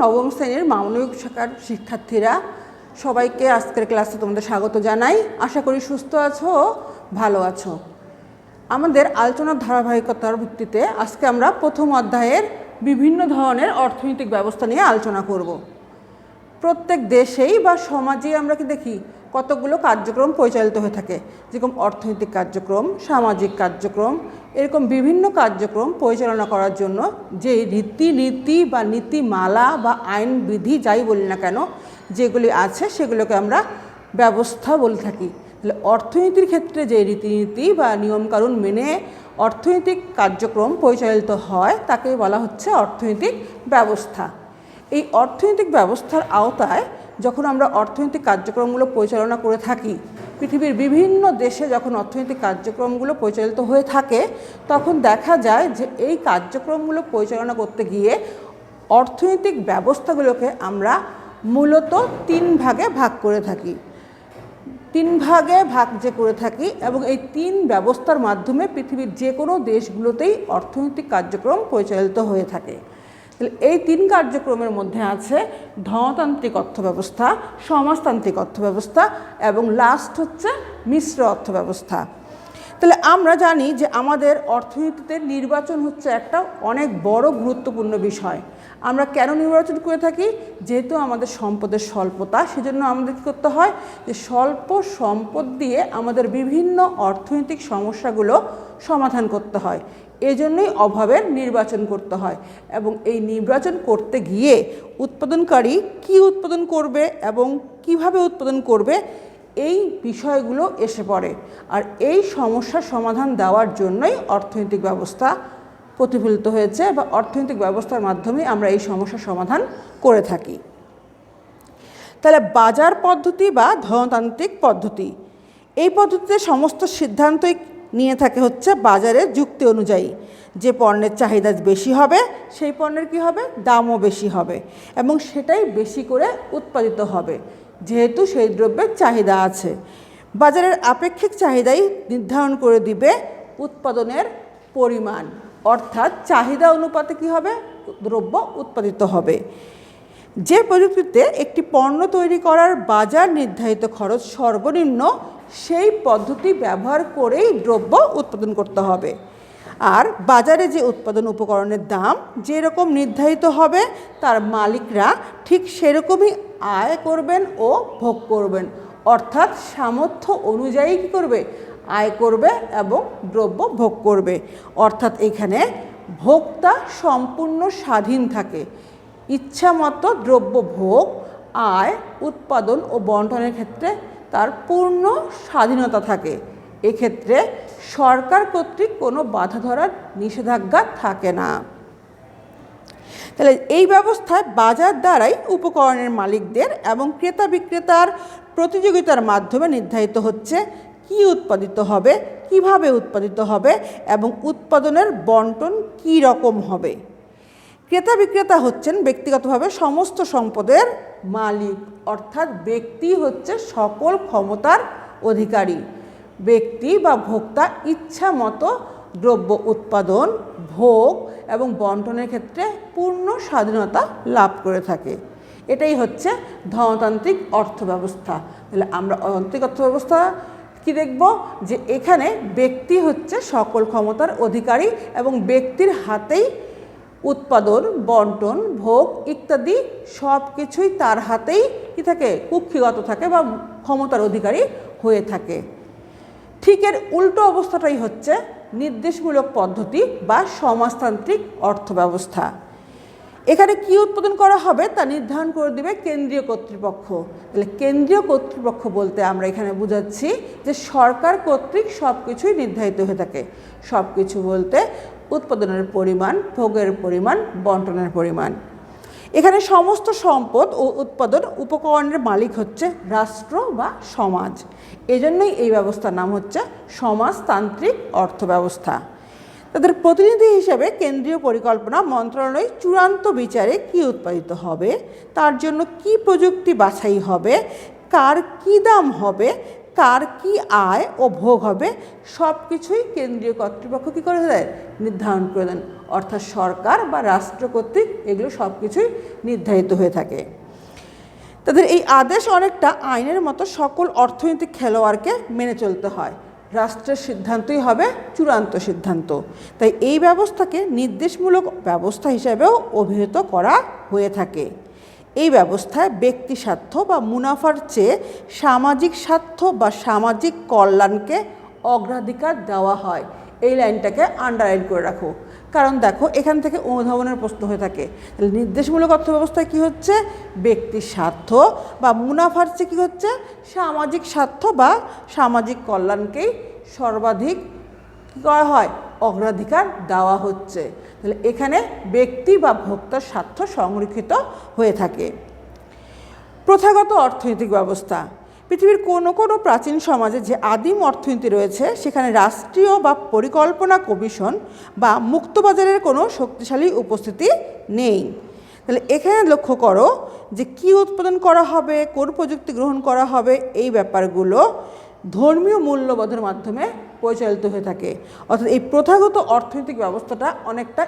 নবম শ্রেণীর মানবিক শাখার শিক্ষার্থীরা, সবাইকে আজকের ক্লাসে তোমাদের স্বাগত জানাই। আশা করি সুস্থ আছো ও ভালো আছো। আমাদের আলোচনার ধারাবাহিকতার ভিত্তিতে আজকে আমরা প্রথম অধ্যায়ের বিভিন্ন ধরনের অর্থনৈতিক ব্যবস্থা নিয়ে আলোচনা করব। প্রত্যেক দেশেই বা সমাজেই আমরা কি দেখি কতগুলো কার্যক্রম পরিচালিত হয়ে থাকে, যেরকম অর্থনৈতিক কার্যক্রম, সামাজিক কার্যক্রম, এরকম বিভিন্ন কার্যক্রম পরিচালনা করার জন্য যে রীতিনীতি বা নীতিমালা বা আইন বিধি যাই বলি না কেন যেগুলি আছে সেগুলোকে আমরা ব্যবস্থা বলে থাকি। তাহলে অর্থনীতির ক্ষেত্রে যে রীতিনীতি বা নিয়মকানুন মেনে অর্থনৈতিক কার্যক্রম পরিচালিত হয় তাকে বলা হচ্ছে অর্থনৈতিক ব্যবস্থা। এই অর্থনৈতিক ব্যবস্থার আওতায় যখন আমরা অর্থনৈতিক কার্যক্রমগুলো পরিচালনা করে থাকি, পৃথিবীর বিভিন্ন দেশে যখন অর্থনৈতিক কার্যক্রমগুলো পরিচালিত হয়ে থাকে তখন দেখা যায় যে এই কার্যক্রমগুলো পরিচালনা করতে গিয়ে অর্থনৈতিক ব্যবস্থাগুলোকে আমরা মূলত তিন ভাগে ভাগ করে থাকি। এবং এই তিন ব্যবস্থার মাধ্যমে পৃথিবীর যে কোনো দেশগুলোতেই অর্থনৈতিক কার্যক্রম পরিচালিত হয়ে থাকে। এই তিন কার্যক্রমের মধ্যে আছে ধনতান্ত্রিক অর্থব্যবস্থা, সমাজতান্ত্রিক অর্থব্যবস্থা এবং লাস্ট হচ্ছে মিশ্র অর্থব্যবস্থা। তাহলে আমরা জানি যে আমাদের অর্থনীতিতে নির্বাচন হচ্ছে একটা অনেক বড় গুরুত্বপূর্ণ বিষয়। আমরা কেন নির্বাচন করে থাকি? যেহেতু আমাদের সম্পদের স্বল্পতা, সেজন্য আমাদের কী করতে হয় যে স্বল্প সম্পদ দিয়ে আমাদের বিভিন্ন অর্থনৈতিক সমস্যাগুলো সমাধান করতে হয়। এজন্যই অভাবের নির্বাচন করতে হয় এবং এই নির্বাচন করতে গিয়ে উৎপাদনকারী কি উৎপাদন করবে এবং কিভাবে উৎপাদন করবে এই বিষয়গুলো এসে পড়ে। আর এই সমস্যার সমাধান দেওয়ার জন্যই অর্থনৈতিক ব্যবস্থা প্রতিফলিত হয়েছে বা অর্থনৈতিক ব্যবস্থার মাধ্যমে আমরা এই সমস্যার সমাধান করে থাকি। তাহলে বাজার পদ্ধতি বা ধনতান্ত্রিক পদ্ধতি, এই পদ্ধতিতে সমস্ত সিদ্ধান্তই নিয়ে থাকে হচ্ছে বাজারের যুক্তি অনুযায়ী। যে পণ্যের চাহিদা বেশি হবে সেই পণ্যের কী হবে, দামও বেশি হবে এবং সেটাই বেশি করে উৎপাদিত হবে যেহেতু সেই দ্রব্যের চাহিদা আছে। বাজারের আপেক্ষিক চাহিদাই নির্ধারণ করে দিবে উৎপাদনের পরিমাণ, অর্থাৎ চাহিদা অনুপাতে কী হবে, দ্রব্য উৎপাদিত হবে। যে প্রযুক্তিতে একটি পণ্য তৈরি করার বাজার নির্ধারিত খরচ সর্বনিম্ন, সেই পদ্ধতি ব্যবহার করেই দ্রব্য উৎপাদন করতে হবে। আর বাজারে যে উৎপাদন উপকরণের দাম যেরকম নির্ধারিত হবে তার মালিকরা ঠিক সেরকমই আয় করবেন ও ভোগ করবেন, অর্থাৎ সামর্থ্য অনুযায়ী কী করবে, আয় করবে এবং দ্রব্য ভোগ করবে। অর্থাৎ এখানে ভোক্তা সম্পূর্ণ স্বাধীন থাকে, ইচ্ছামতো দ্রব্য ভোগ, আয়, উৎপাদন ও বণ্টনের ক্ষেত্রে তার পূর্ণ স্বাধীনতা থাকে। এক্ষেত্রে সরকার কর্তৃক কোনো বাধা ধরার নিষেধাজ্ঞা থাকে না। তাহলে এই ব্যবস্থায় বাজার দ্বারাই উপকরণের মালিকদের এবং ক্রেতা বিক্রেতার প্রতিযোগিতার মাধ্যমে নির্ধারিত হচ্ছে কি উৎপাদিত হবে, কিভাবে উৎপাদিত হবে এবং উৎপাদনের বণ্টন কী রকম হবে। ক্রেতা বিক্রেতা হচ্ছেন ব্যক্তিগতভাবে সমস্ত সম্পদের মালিক, অর্থাৎ ব্যক্তি হচ্ছে সকল ক্ষমতার অধিকারী। ব্যক্তি বা ভোক্তা ইচ্ছা মতো দ্রব্য উৎপাদন, ভোগ এবং বণ্টনের ক্ষেত্রে পূর্ণ স্বাধীনতা লাভ করে থাকে। এটাই হচ্ছে ধনতান্ত্রিক অর্থব্যবস্থা। তাহলে আমরা অর্থনৈতিক অর্থব্যবস্থা কি দেখব, যে এখানে ব্যক্তি হচ্ছে সকল ক্ষমতার অধিকারী এবং ব্যক্তির হাতেই উৎপাদন, বণ্টন, ভোগ ইত্যাদি সব কিছুই তার হাতেই কী থাকে, কুক্ষিগত থাকে বা ক্ষমতার অধিকারী হয়ে থাকে। ঠিক এর উল্টো অবস্থাটাই হচ্ছে নির্দেশমূলক পদ্ধতি বা সমাজতান্ত্রিক অর্থব্যবস্থা। এখানে কি উৎপাদন করা হবে তা নির্ধারণ করে দেবে কেন্দ্রীয় কর্তৃপক্ষ। তাহলে কেন্দ্রীয় কর্তৃপক্ষ বলতে আমরা এখানে বুঝাচ্ছি যে সরকার কর্তৃক সব কিছুই নির্ধারিত হয়ে থাকে। সব কিছু বলতে উৎপাদনের পরিমাণ, ভোগের পরিমাণ, বণ্টনের পরিমাণ। এখানে সমস্ত সম্পদ ও উৎপাদন উপকরণের মালিক হচ্ছে রাষ্ট্র বা সমাজ। এজন্যই এই ব্যবস্থার নাম হচ্ছে সমাজতান্ত্রিক অর্থব্যবস্থা। তাদের প্রতিনিধি হিসেবে কেন্দ্রীয় পরিকল্পনা মন্ত্রণালয় চূড়ান্ত বিচারে কি উৎপাদিত হবে, তার জন্য কি প্রযুক্তি বাছাই হবে, কার কী দাম হবে, কার কি আয় ও ভোগ হবে সব কিছুই কেন্দ্রীয় কর্তৃপক্ষ কী করে দেয়, নির্ধারণ করে দেন। অর্থাৎ সরকার বা রাষ্ট্র কর্তৃক এগুলো সব কিছুই নির্ধারিত হয়ে থাকে। তাদের এই আদেশ অনেকটা আইনের মতো সকল অর্থনৈতিক খেলোয়াড়কে মেনে চলতে হয়। রাষ্ট্রের সিদ্ধান্তই হবে চূড়ান্ত সিদ্ধান্ত। তাই এই ব্যবস্থাকে নির্দেশমূলক ব্যবস্থা হিসেবেও অভিহিত করা হয়ে থাকে। এই ব্যবস্থায় ব্যক্তি স্বার্থ বা মুনাফার চেয়ে সামাজিক স্বার্থ বা সামাজিক কল্যাণকে অগ্রাধিকার দেওয়া হয়। এই লাইনটাকে আন্ডারলাইন করে রাখো, কারণ দেখো এখান থেকে অনুধাবনের প্রশ্ন হয়ে থাকে। তাহলে নির্দেশমূলক অর্থব্যবস্থায় কী হচ্ছে, ব্যক্তির স্বার্থ বা মুনাফার চেয়ে কী হচ্ছে, সামাজিক স্বার্থ বা সামাজিক কল্যাণকেই সর্বাধিক কী করা হয়, অগ্রাধিকার দেওয়া হচ্ছে। তাহলে এখানে ব্যক্তি বা ভোক্তার স্বার্থ সংরক্ষিত হয়ে থাকে। প্রথাগত অর্থনৈতিক ব্যবস্থা। পৃথিবীর কোনো কোনো প্রাচীন সমাজে যে আদিম অর্থনীতি রয়েছে সেখানে রাষ্ট্রীয় বা পরিকল্পনা কমিশন বা মুক্তবাজারের কোনো শক্তিশালী উপস্থিতি নেই। তাহলে এখানে লক্ষ্য করো যে কী উৎপাদন করা হবে, কোন প্রযুক্তি গ্রহণ করা হবে, এই ব্যাপারগুলো ধর্মীয় মূল্যবোধের মাধ্যমে পরিচালিত হয়ে থাকে। অর্থাৎ এই প্রথাগত অর্থনৈতিক ব্যবস্থাটা অনেকটা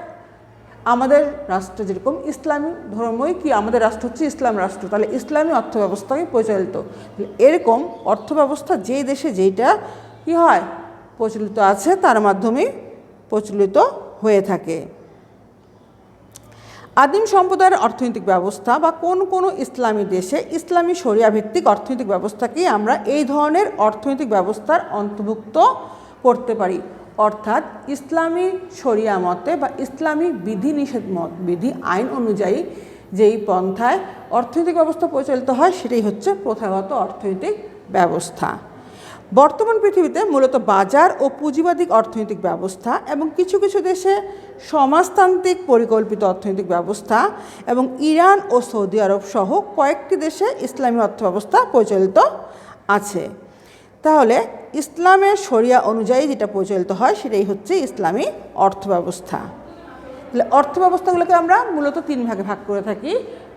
আমাদের রাষ্ট্র যেরকম ইসলামী ধর্মই কি, আমাদের রাষ্ট্র হচ্ছে ইসলাম রাষ্ট্র, তাহলে ইসলামী অর্থব্যবস্থাকে পরিচালিত। এরকম অর্থব্যবস্থা যেই দেশে যেইটা কি হয় প্রচলিত আছে তার মাধ্যমেই প্রচলিত হয়ে থাকে। আদিম সম্প্রদায়ের অর্থনৈতিক ব্যবস্থা বা কোন কোন ইসলামী দেশে ইসলামী শরিয়া ভিত্তিক অর্থনৈতিক ব্যবস্থাকেই আমরা এই ধরনের অর্থনৈতিক ব্যবস্থার অন্তর্ভুক্ত করতে পারি। অর্থাৎ ইসলামী শরিয়া মতে বা ইসলামী বিধিনিষেধ বিধি আইন অনুযায়ী যেই পন্থায় অর্থনৈতিক ব্যবস্থা পরিচালিত হয় সেটাই হচ্ছে প্রথাগত অর্থনৈতিক ব্যবস্থা। বর্তমান পৃথিবীতে মূলত বাজার ও পুঁজিবাদী অর্থনৈতিক ব্যবস্থা এবং কিছু কিছু দেশে সমাজতান্ত্রিক পরিকল্পিত অর্থনৈতিক ব্যবস্থা এবং ইরান ও সৌদি আরব সহ কয়েকটি দেশে ইসলামী অর্থব্যবস্থা পরিচালিত আছে। তাহলে ইসলামের শরিয়া অনুযায়ী যেটা পরিচালিত হয় সেটাই হচ্ছে ইসলামী অর্থব্যবস্থা। তাহলে অর্থব্যবস্থাগুলোকে আমরা মূলত তিন ভাগে ভাগ করে থাকি: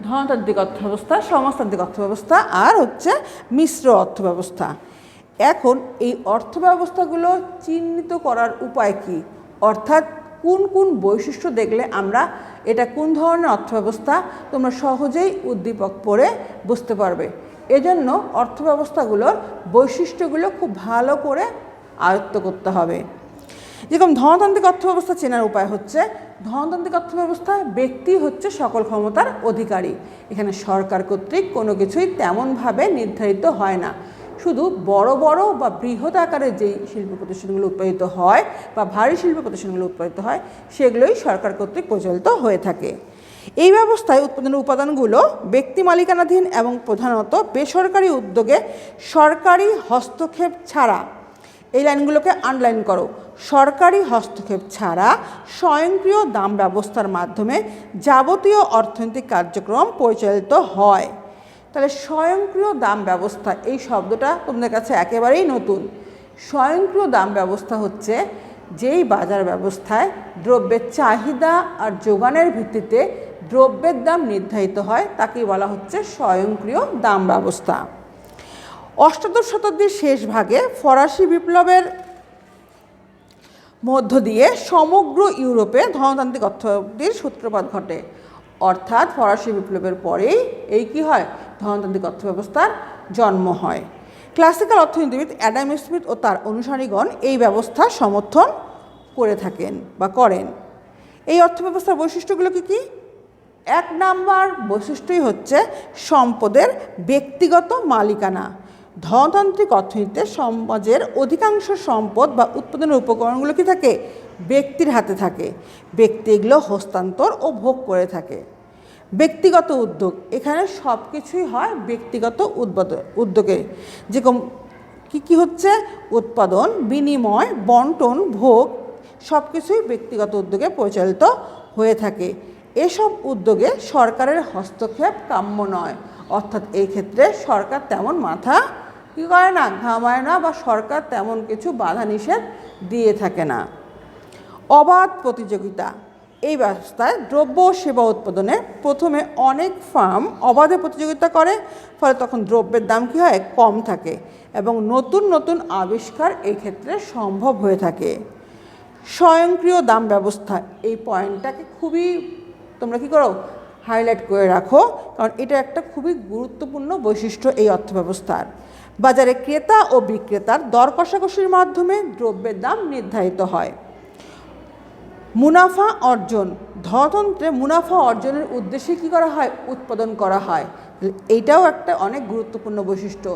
ধনতান্ত্রিক অর্থব্যবস্থা, সমাজতান্ত্রিক অর্থব্যবস্থা আর হচ্ছে মিশ্র অর্থব্যবস্থা। এখন এই অর্থব্যবস্থাগুলো চিহ্নিত করার উপায় কি, অর্থাৎ কোন কোন বৈশিষ্ট্য দেখলে আমরা এটা কোন ধরনের অর্থব্যবস্থা, তোমরা সহজেই উদ্দীপক পড়ে বুঝতে পারবে। এজন্য অর্থব্যবস্থাগুলোর বৈশিষ্ট্যগুলো খুব ভালো করে আয়ত্ত করতে হবে। যেরকম ধনতান্ত্রিক অর্থব্যবস্থা চেনার উপায় হচ্ছে, ধনতান্ত্রিক অর্থব্যবস্থায় ব্যক্তি হচ্ছে সকল ক্ষমতার অধিকারী। এখানে সরকার কর্তৃক কোনো কিছুই তেমনভাবে নির্ধারিত হয় না। শুধু বড় বড় বা বৃহৎ আকারে যেই শিল্প প্রতিষ্ঠানগুলো উৎপাদিত হয় বা ভারী শিল্প প্রতিষ্ঠানগুলো উৎপাদিত হয় সেগুলোই সরকার কর্তৃক পরিচালিত হয়ে থাকে। এই ব্যবস্থায় উৎপাদনের উপাদানগুলো ব্যক্তি মালিকানাধীন এবং প্রধানত বেসরকারি উদ্যোগে সরকারি হস্তক্ষেপ ছাড়া, এই লাইনগুলোকে আন্ডারলাইন করো, সরকারি হস্তক্ষেপ ছাড়া স্বয়ংক্রিয় দাম ব্যবস্থার মাধ্যমে যাবতীয় অর্থনৈতিক কার্যক্রম পরিচালিত হয়। তাহলে স্বয়ংক্রিয় দাম ব্যবস্থা এই শব্দটা তোমাদের কাছে একেবারেই নতুন। স্বয়ংক্রিয় দাম ব্যবস্থা হচ্ছে যেই বাজার ব্যবস্থায় দ্রব্যের চাহিদা আর যোগানের ভিত্তিতে দ্রব্যের দাম নির্ধারিত হয় তাকেই বলা হচ্ছে স্বয়ংক্রিয় দাম ব্যবস্থা। অষ্টাদশ শতাব্দীর শেষ ভাগে ফরাসি বিপ্লবের মধ্য দিয়ে সমগ্র ইউরোপে ধনতান্ত্রিক অর্থনীতির সূত্রপাত ঘটে। অর্থাৎ ফরাসি বিপ্লবের পরেই এই কি হয়, ধনতান্ত্রিক অর্থব্যবস্থার জন্ম হয়। ক্লাসিক্যাল অর্থনীতিবিদ অ্যাডাম স্মিথ ও তার অনুসারীগণ এই ব্যবস্থা সমর্থন করে থাকেন বা করেন। এই অর্থব্যবস্থার বৈশিষ্ট্যগুলো কি কি? এক নাম্বার বৈশিষ্ট্যই হচ্ছে সম্পদের ব্যক্তিগত মালিকানা। ধনতান্ত্রিক অর্থনীতিতে সমাজের অধিকাংশ সম্পদ বা উৎপাদনের উপকরণগুলো কি থাকে, ব্যক্তির হাতে থাকে। ব্যক্তি এগুলো হস্তান্তর ও ভোগ করে থাকে। ব্যক্তিগত উদ্যোগ, এখানে সব কিছুই হয় ব্যক্তিগত উদ্যোগে। যেরকম কী কী হচ্ছে, উৎপাদন, বিনিময়, বন্টন, ভোগ সব কিছুই ব্যক্তিগত উদ্যোগে পরিচালিত হয়ে থাকে। এসব উদ্যোগে সরকারের হস্তক্ষেপ কাম্য নয়। অর্থাৎ এই ক্ষেত্রে সরকার তেমন মাথা কী করে না, ঘামায় না, বা সরকার তেমন কিছু বাধা নিষেধ দিয়ে থাকে না। অবাধ প্রতিযোগিতা, এই ব্যবস্থায় দ্রব্য ও সেবা উৎপাদনে প্রথমে অনেক ফার্ম অবাধে প্রতিযোগিতা করে, ফলে তখন দ্রব্যের দাম কী হয়, কম থাকে এবং নতুন নতুন আবিষ্কার এই ক্ষেত্রে সম্ভব হয়ে থাকে। স্বয়ংক্রিয় দাম ব্যবস্থা, এই পয়েন্টটাকে খুবই তোমরা কী করো, হাইলাইট করে রাখো, কারণ এটা একটা খুবই গুরুত্বপূর্ণ বৈশিষ্ট্য এই অর্থব্যবস্থার। বাজারে ক্রেতা ও বিক্রেতার দর কষাকষির মাধ্যমে দ্রব্যের দাম নির্ধারিত হয়। মুনাফা অর্জন, ধনতন্ত্রে মুনাফা অর্জনের উদ্দেশ্যে কী করা হয়, উৎপাদন করা হয়। এইটাও একটা অনেক গুরুত্বপূর্ণ বৈশিষ্ট্য।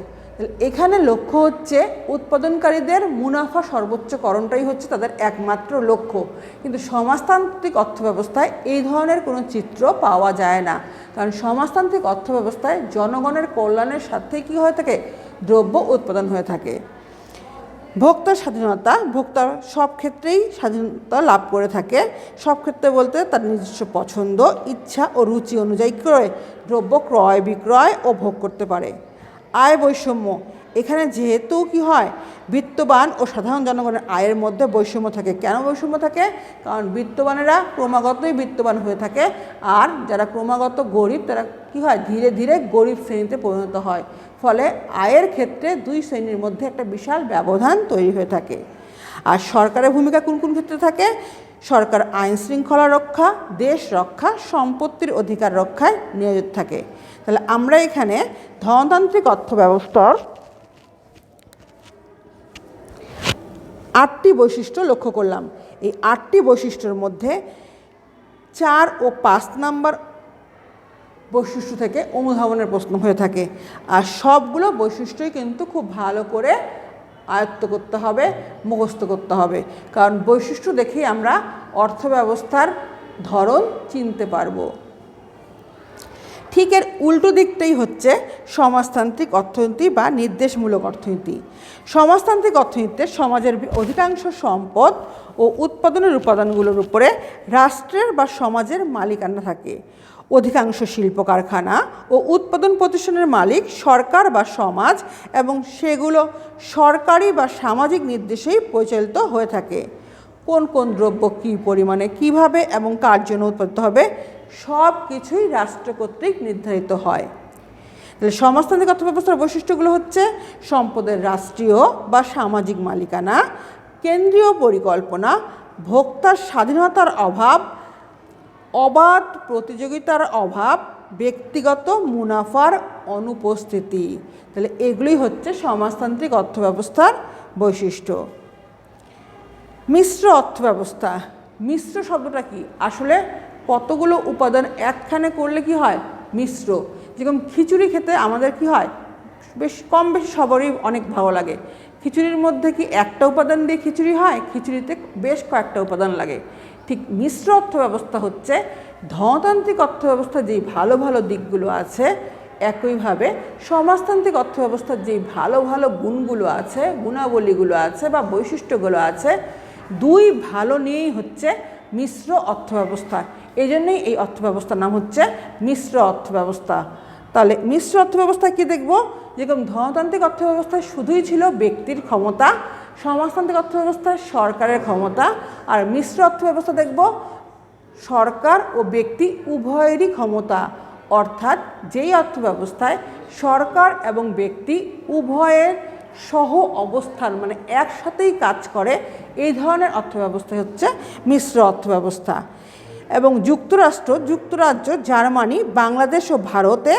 এখানে লক্ষ্য হচ্ছে উৎপাদনকারীদের মুনাফা সর্বোচ্চকরণটাই হচ্ছে তাদের একমাত্র লক্ষ্য, কিন্তু সমাজতান্ত্রিক অর্থব্যবস্থায় এই ধরনের কোনো চিত্র পাওয়া যায় না, কারণ সমাজতান্ত্রিক অর্থব্যবস্থায় জনগণের কল্যাণের সাথে কী হয়ে থাকে, দ্রব্য উৎপাদন হয়ে থাকে। ভোক্তার স্বাধীনতা, ভোক্তা সব ক্ষেত্রেই স্বাধীনতা লাভ করে থাকে। সব ক্ষেত্রে বলতে তার নিজস্ব পছন্দ, ইচ্ছা ও রুচি অনুযায়ী করে দ্রব্য ক্রয় বিক্রয় ও ভোগ করতে পারে। আয় বৈষম্য, এখানে যেহেতু কি হয়, বিত্তবান ও সাধারণ জনগণের আয়ের মধ্যে বৈষম্য থাকে। কেন বৈষম্য থাকে? কারণ বিত্তবানেরা ক্রমাগতই বিত্তবান হয়ে থাকে, আর যারা ক্রমাগত গরিব তারা কি হয়, ধীরে ধীরে গরিব শ্রেণীতে পরিণত হয়। ফলে আয়ের ক্ষেত্রে দুই শ্রেণীর মধ্যে একটা বিশাল ব্যবধান তৈরি হয়ে থাকে। আর সরকারের ভূমিকা কোন কোন ক্ষেত্রে থাকে? সরকার আইন শৃঙ্খলা রক্ষা, দেশ রক্ষা, সম্পত্তির অধিকার রক্ষায় নিয়োজিত থাকে। তাহলে আমরা এখানে ধনতান্ত্রিক অর্থব্যবস্থার 8টি বৈশিষ্ট্য লক্ষ্য করলাম। এই 8টি বৈশিষ্ট্যের মধ্যে 4 ও 5 নাম্বার বৈশিষ্ট্য থেকে অনুধাবনের প্রশ্ন হয়ে থাকে, আর সবগুলো বৈশিষ্ট্যই কিন্তু খুব ভালো করে আয়ত্ত করতে হবে, মুখস্থ করতে হবে, কারণ বৈশিষ্ট্য দেখেই আমরা অর্থব্যবস্থার ধরন চিনতে পারবো। ঠিক এর উল্টো দিকটাই হচ্ছে সমাজতান্ত্রিক অর্থনীতি বা নির্দেশমূলক অর্থনীতি। সমাজতান্ত্রিক অর্থনীতিতে সমাজের অধিকাংশ সম্পদ ও উৎপাদনের উপাদানগুলোর উপরে রাষ্ট্রের বা সমাজের মালিকানা থাকে। অধিকাংশ শিল্প কারখানা ও উৎপাদন প্রতিষ্ঠানের মালিক সরকার বা সমাজ, এবং সেগুলো সরকারি বা সামাজিক নির্দেশেই পরিচালিত হয়ে থাকে। কোন কোন দ্রব্য কী পরিমাণে, কিভাবে এবং কার জন্য উৎপাদিত হবে, সব কিছুই রাষ্ট্র কর্তৃক নির্ধারিত হয়। তাহলে সমাজতান্ত্রিক অর্থব্যবস্থার বৈশিষ্ট্যগুলো হচ্ছে সম্পদের রাষ্ট্রীয় বা সামাজিক মালিকানা, কেন্দ্রীয় পরিকল্পনা, ভোক্তার স্বাধীনতার অভাব, অবাধ প্রতিযোগিতার অভাব, ব্যক্তিগত মুনাফার অনুপস্থিতি। তাহলে এগুলোই হচ্ছে সমাজতান্ত্রিক অর্থব্যবস্থার বৈশিষ্ট্য। মিশ্র অর্থব্যবস্থা, মিশ্র শব্দটা কি? আসলে কতগুলো উপাদান একখানে করলে কি হয়, মিশ্র। যেরকম খিচুড়ি খেতে আমাদের কি হয়, বেশ কম বেশি সবারই অনেক ভালো লাগে। খিচুড়ির মধ্যে কি একটা উপাদান দিয়ে খিচুড়ি হয়? খিচুড়িতে বেশ কয়েকটা উপাদান লাগে। ঠিক মিশ্র অর্থব্যবস্থা হচ্ছে ধনতান্ত্রিক অর্থব্যবস্থার যেই ভালো ভালো দিকগুলো আছে, একইভাবে সমাজতান্ত্রিক অর্থব্যবস্থার যেই ভালো ভালো গুণগুলো আছে, গুণাবলীগুলো আছে বা বৈশিষ্ট্যগুলো আছে, দুই ভালো নিয়েই হচ্ছে মিশ্র অর্থব্যবস্থা। এই জন্যই এই অর্থব্যবস্থার নাম হচ্ছে মিশ্র অর্থব্যবস্থা। তাহলে মিশ্র অর্থব্যবস্থায় কী দেখব? যেরকম ধনতান্ত্রিক অর্থব্যবস্থায় শুধুই ছিল ব্যক্তির ক্ষমতা, সমাজতান্ত্রিক অর্থব্যবস্থায় সরকারের ক্ষমতা, আর মিশ্র অর্থব্যবস্থা দেখব সরকার ও ব্যক্তি উভয়েরই ক্ষমতা। অর্থাৎ যেই অর্থব্যবস্থায় সরকার এবং ব্যক্তি উভয়ের সহ অবস্থান, মানে একসাথেই কাজ করে, এই ধরনের অর্থব্যবস্থা হচ্ছে মিশ্র অর্থব্যবস্থা। এবং যুক্তরাজ্য, জার্মানি, বাংলাদেশ ও ভারতে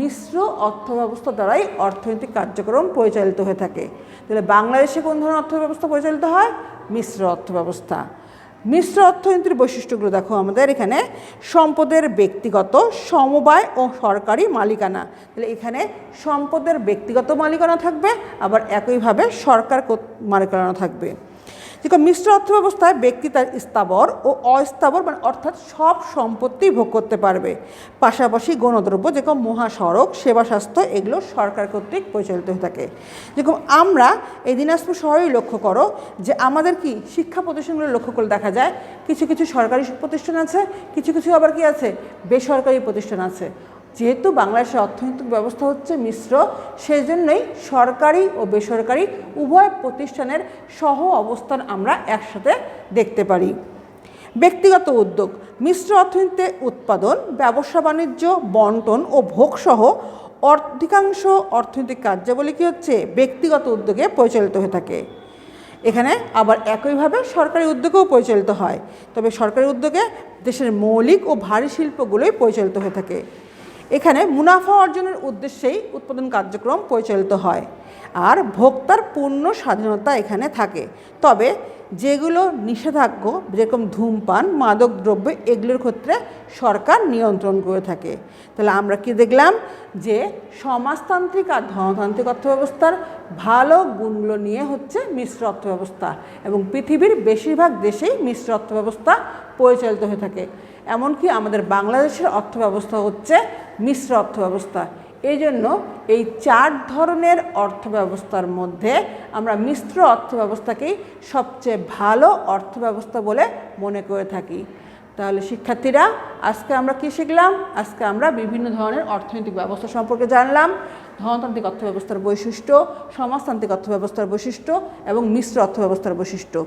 মিশ্র অর্থব্যবস্থা দ্বারাই অর্থনৈতিক কার্যক্রম পরিচালিত হয়ে থাকে। তাহলে বাংলাদেশে কোন ধরনের অর্থব্যবস্থা পরিচালিত হয়? মিশ্র অর্থব্যবস্থা। মিশ্র অর্থনীতির বৈশিষ্ট্যগুলো দেখো আমাদের এখানে। সম্পদের ব্যক্তিগত, সমবায় ও সরকারি মালিকানা। তাহলে এখানে সম্পদের ব্যক্তিগত মালিকানা থাকবে, আবার একইভাবে সরকার মালিকানা থাকবে। যেরকম মিশ্র অর্থব্যবস্থায় ব্যক্তি তার স্থাবর ও অস্থাবর মানে অর্থাৎ সব সম্পত্তি ভোগ করতে পারবে। পাশাপাশি গণদ্রব্য যেরকম মহাসড়ক, সেবা, স্বাস্থ্য এগুলো সরকার কর্তৃক পরিচালিত হয়ে থাকে। যেরকম আমরা এই দিনাজপুর শহরেই লক্ষ্য করো যে আমাদের কি শিক্ষা প্রতিষ্ঠানগুলো লক্ষ্য করে দেখা যায়, কিছু কিছু সরকারি প্রতিষ্ঠান আছে, কিছু কিছু আবার কি আছে, বেসরকারি প্রতিষ্ঠান আছে। যেহেতু বাংলাদেশের অর্থনৈতিক ব্যবস্থা হচ্ছে মিশ্র, সেই জন্যই সরকারি ও বেসরকারি উভয় প্রতিষ্ঠানের সহ অবস্থান আমরা একসাথে দেখতে পারি। ব্যক্তিগত উদ্যোগ মিশ্র অর্থনীতিতে উৎপাদন, ব্যবসা বাণিজ্য, বন্টন ও ভোগসহ অধিকাংশ অর্থনৈতিক কার্যাবলী কী হচ্ছে ব্যক্তিগত উদ্যোগে পরিচালিত হয়ে থাকে। এখানে আবার একইভাবে সরকারি উদ্যোগেও পরিচালিত হয়, তবে সরকারি উদ্যোগে দেশের মৌলিক ও ভারী শিল্পগুলোই পরিচালিত হয়ে থাকে। এখানে মুনাফা অর্জনের উদ্দেশ্যেই উৎপাদন কার্যক্রম পরিচালিত হয় আর ভোক্তার পূর্ণ স্বাধীনতা এখানে থাকে। তবে যেগুলো নিষেধাজ্ঞ যেরকম ধূমপান, মাদকদ্রব্য এগুলোর ক্ষেত্রে সরকার নিয়ন্ত্রণ করে থাকে। তাহলে আমরা কি দেখলাম যে সমাজতান্ত্রিক আর ধনতান্ত্রিক অর্থব্যবস্থার ভালো গুণগুলো নিয়ে হচ্ছে মিশ্র অর্থব্যবস্থা, এবং পৃথিবীর বেশিরভাগ দেশেই মিশ্র অর্থব্যবস্থা পরিচালিত হয়ে থাকে। এমনকি আমাদের বাংলাদেশের অর্থব্যবস্থা হচ্ছে মিশ্র অর্থব্যবস্থা। এই জন্য এই 4 ধরনের অর্থব্যবস্থার মধ্যে আমরা মিশ্র অর্থব্যবস্থাকেই সবচেয়ে ভালো অর্থব্যবস্থা বলে মনে করে থাকি। তাহলে শিক্ষার্থীরা, আজকে আমরা কি শিখলাম? আজকে আমরা বিভিন্ন ধরনের অর্থনৈতিক ব্যবস্থা সম্পর্কে জানলাম, ধনতান্ত্রিক অর্থব্যবস্থার বৈশিষ্ট্য, সমাজতান্ত্রিক অর্থব্যবস্থার বৈশিষ্ট্য এবং মিশ্র অর্থব্যবস্থার বৈশিষ্ট্য।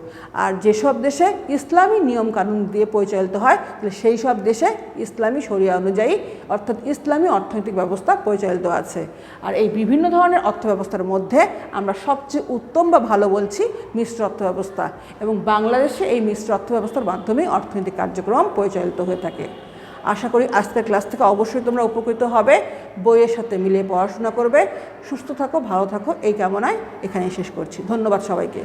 আর যেসব দেশে ইসলামী নিয়মকানুন দিয়ে পরিচালিত হয় তাহলে সেই সব দেশে ইসলামী শরিয়া অনুযায়ী অর্থাৎ ইসলামী অর্থনৈতিক ব্যবস্থা পরিচালিত আছে। আর এই বিভিন্ন ধরনের অর্থব্যবস্থার মধ্যে আমরা সবচেয়ে উত্তম বা ভালো বলছি মিশ্র অর্থব্যবস্থা, এবং বাংলাদেশে এই মিশ্র অর্থব্যবস্থার মাধ্যমেই অর্থনৈতিক কার্যক্রম পরিচালিত হয়ে থাকে। আশা করি আজকের ক্লাস থেকে অবশ্যই তোমরা উপকৃত হবে, বইয়ের সাথে মিলিয়ে পড়াশোনা করবে। সুস্থ থাকো, ভালো থাকো, এই কামনায় এখানেই শেষ করছি। ধন্যবাদ সবাইকে।